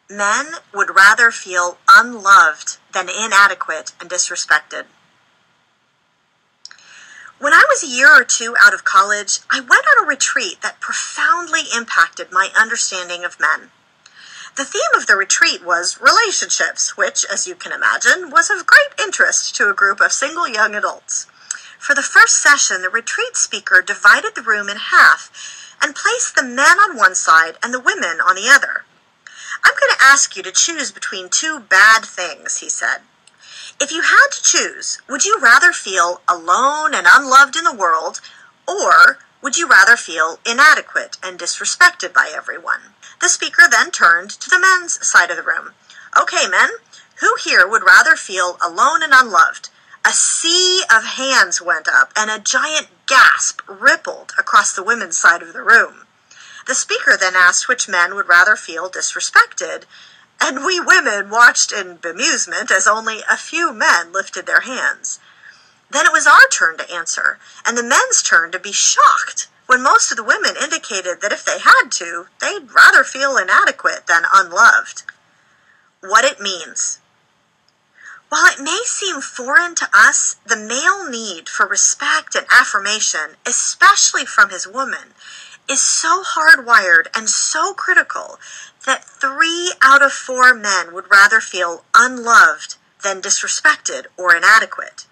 Men would rather feel unloved than inadequate and disrespected. When I was a year or two out of college, I went on a retreat that profoundly impacted my understanding of men. The theme of the retreat was relationships, which, as you can imagine, was of great interest to a group of single young adults. For the first session, the retreat speaker divided the room in half and placed the men on one side and the women on the other. "I'm going to ask you to choose between two bad things," he said. "If you had to choose, would you rather feel alone and unloved in the world, or would you rather feel inadequate and disrespected by everyone?" The speaker then turned to the men's side of the room. "Okay, men, who here would rather feel alone and unloved?" A sea of hands went up, and a giant gasp rippled across the women's side of the room. The speaker then asked which men would rather feel disrespected, and we women watched in bemusement as only a few men lifted their hands. Then it was our turn to answer, and the men's turn to be shocked when most of the women indicated that if they had to, they'd rather feel inadequate than unloved. What it means. While it may seem foreign to us, the male need for respect and affirmation, especially from his woman, is so hardwired and so critical that 3 out of 4 men would rather feel unloved than disrespected or inadequate.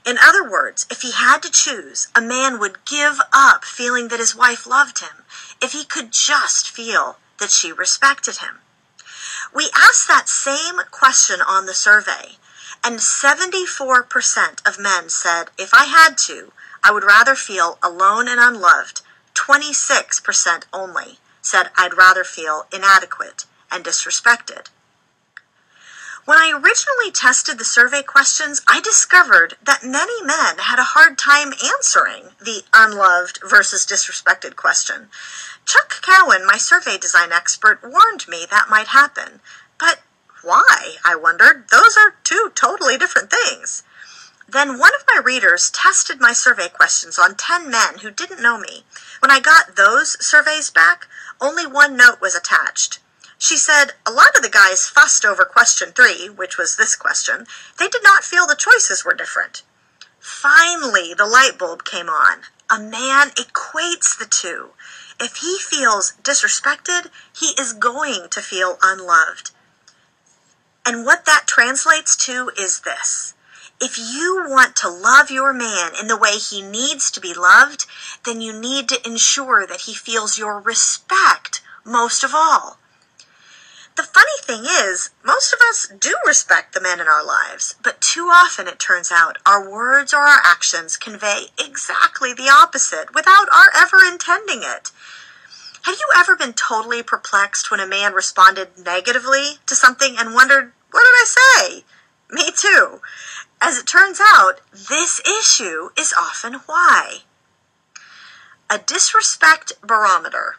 In other words, if he had to choose, a man would give up feeling that his wife loved him if he could just feel that she respected him. We asked that same question on the survey, and 74% of men said, if I had to, I would rather feel alone and unloved. 26% only said I'd rather feel inadequate and disrespected. When I originally tested the survey questions, I discovered that many men had a hard time answering the unloved versus disrespected question. Chuck Cowan, my survey design expert, warned me that might happen. But why, I wondered? Those are 2 totally different things. Then one of my readers tested my survey questions on 10 men who didn't know me. When I got those surveys back, only 1 note was attached. She said, a lot of the guys fussed over question 3, which was this question. They did not feel the choices were different. Finally, the light bulb came on. A man equates the 2. If he feels disrespected, he is going to feel unloved. And what that translates to is this. If you want to love your man in the way he needs to be loved, then you need to ensure that he feels your respect most of all. The funny thing is, most of us do respect the men in our lives, but too often it turns out our words or our actions convey exactly the opposite without our ever intending it. Have you ever been totally perplexed when a man responded negatively to something and wondered, what did I say? Me too. As it turns out, this issue is often why. A disrespect barometer.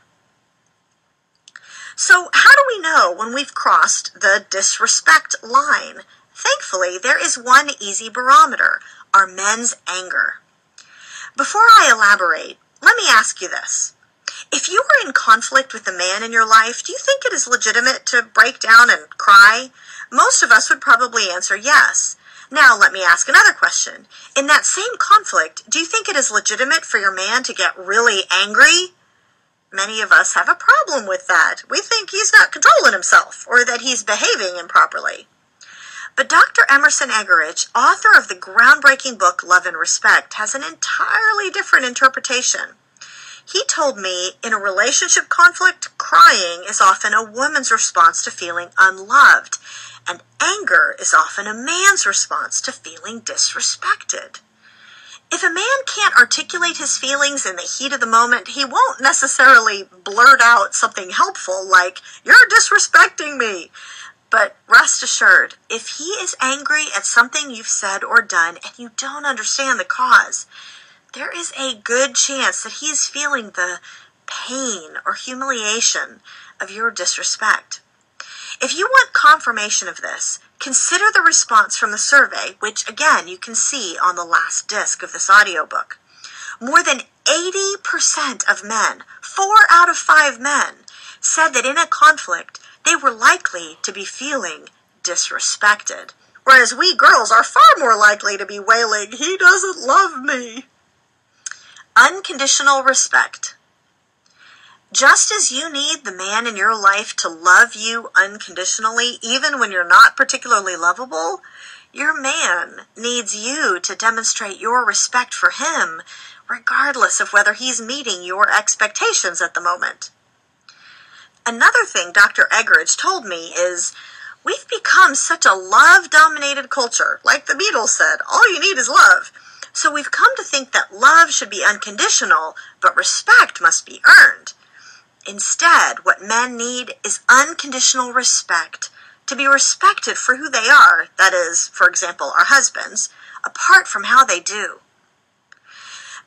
So how do we know when we've crossed the disrespect line? Thankfully, there is one easy barometer, our men's anger. Before I elaborate, let me ask you this. If you were in conflict with a man in your life, do you think it is legitimate to break down and cry? Most of us would probably answer yes. Now let me ask another question. In that same conflict, do you think it is legitimate for your man to get really angry? Many of us have a problem with that. We think he's not controlling himself or that he's behaving improperly. But Dr. Emerson Eggerichs, author of the groundbreaking book Love and Respect, has an entirely different interpretation. He told me in a relationship conflict, crying is often a woman's response to feeling unloved, and anger is often a man's response to feeling disrespected. If a man can't articulate his feelings in the heat of the moment, he won't necessarily blurt out something helpful like, "You're disrespecting me." But rest assured, if he is angry at something you've said or done and you don't understand the cause, there is a good chance that he is feeling the pain or humiliation of your disrespect. If you want confirmation of this, consider the response from the survey, which again you can see on the last disc of this audiobook. More than 80% of men, 4 out of 5 men, said that in a conflict they were likely to be feeling disrespected. Whereas we girls are far more likely to be wailing, "He doesn't love me." Unconditional respect. Just as you need the man in your life to love you unconditionally, even when you're not particularly lovable, your man needs you to demonstrate your respect for him, regardless of whether he's meeting your expectations at the moment. Another thing Dr. Eggerichs told me is, we've become such a love-dominated culture. Like the Beatles said, all you need is love. So we've come to think that love should be unconditional, but respect must be earned. Instead, what men need is unconditional respect, to be respected for who they are, that is, for example, our husbands, apart from how they do.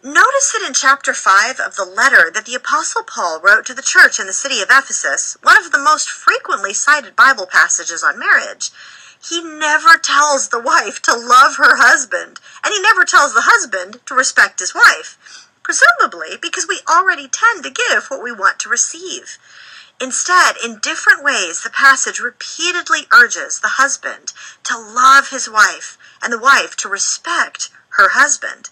Notice that in chapter 5 of the letter that the Apostle Paul wrote to the church in the city of Ephesus, one of the most frequently cited Bible passages on marriage, he never tells the wife to love her husband, and he never tells the husband to respect his wife, presumably because we already tend to give what we want to receive. Instead, in different ways, the passage repeatedly urges the husband to love his wife and the wife to respect her husband.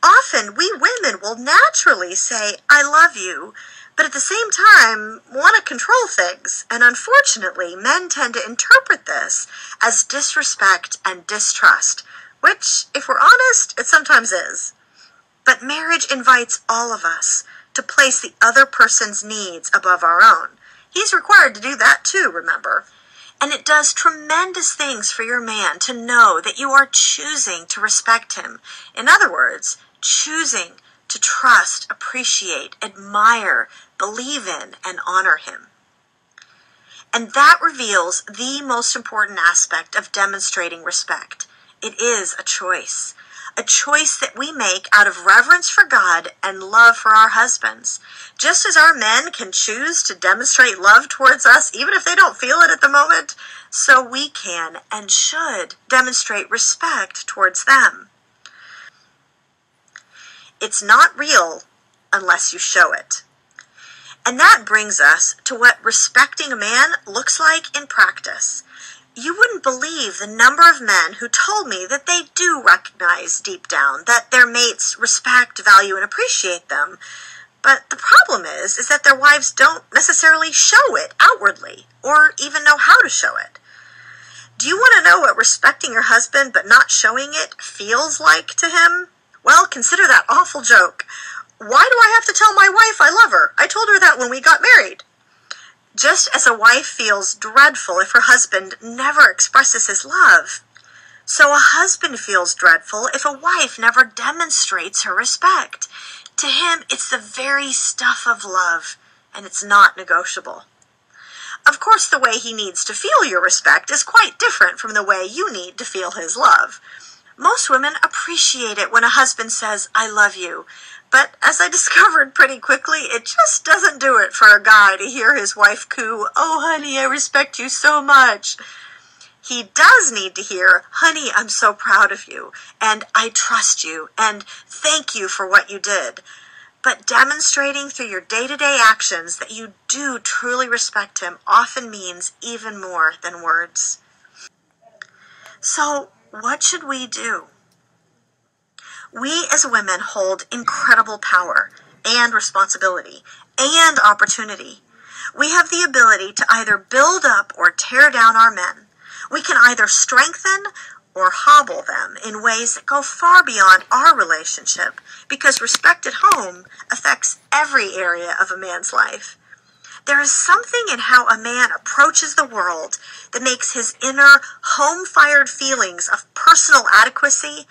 Often, we women will naturally say, "I love you," but at the same time, want to control things. And unfortunately, men tend to interpret this as disrespect and distrust, which, if we're honest, it sometimes is. But marriage invites all of us to place the other person's needs above our own. He's required to do that too, remember. And it does tremendous things for your man to know that you are choosing to respect him. In other words, choosing to trust, appreciate, admire, believe in, and honor him. And that reveals the most important aspect of demonstrating respect. It is a choice that we make out of reverence for God and love for our husbands. Just as our men can choose to demonstrate love towards us, even if they don't feel it at the moment, so we can and should demonstrate respect towards them. It's not real unless you show it. And that brings us to what respecting a man looks like in practice. You wouldn't believe the number of men who told me that they do recognize deep down that their mates respect, value, and appreciate them. But the problem is that their wives don't necessarily show it outwardly, or even know how to show it. Do you want to know what respecting your husband but not showing it feels like to him? Well, consider that awful joke. Why do I have to tell my wife I love her? I told her that when we got married. Just as a wife feels dreadful if her husband never expresses his love, so a husband feels dreadful if a wife never demonstrates her respect. To him, it's the very stuff of love, and it's not negotiable. Of course, the way he needs to feel your respect is quite different from the way you need to feel his love. Most women appreciate it when a husband says, "I love you." But as I discovered pretty quickly, it just doesn't do it for a guy to hear his wife coo, "Oh, honey, I respect you so much." He does need to hear, "Honey, I'm so proud of you," and "I trust you," and "Thank you for what you did." But demonstrating through your day-to-day actions that you do truly respect him often means even more than words. So, what should we do? We as women hold incredible power and responsibility and opportunity. We have the ability to either build up or tear down our men. We can either strengthen or hobble them in ways that go far beyond our relationship, because respect at home affects every area of a man's life. There is something in how a man approaches the world that makes his inner home-fired feelings of personal adequacy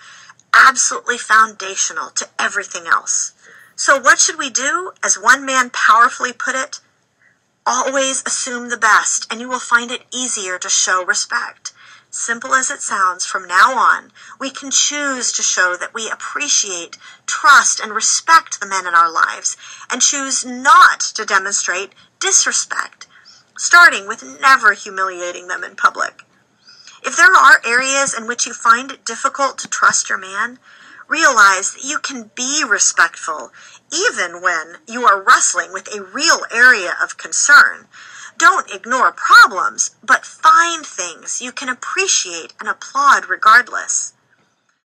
absolutely foundational to everything else. So what should we do? As one man powerfully put it, always assume the best, and you will find it easier to show respect. Simple as it sounds, from now on, we can choose to show that we appreciate, trust, and respect the men in our lives, and choose not to demonstrate disrespect, starting with never humiliating them in public. If there are areas in which you find it difficult to trust your man, realize that you can be respectful even when you are wrestling with a real area of concern. Don't ignore problems, but find things you can appreciate and applaud regardless.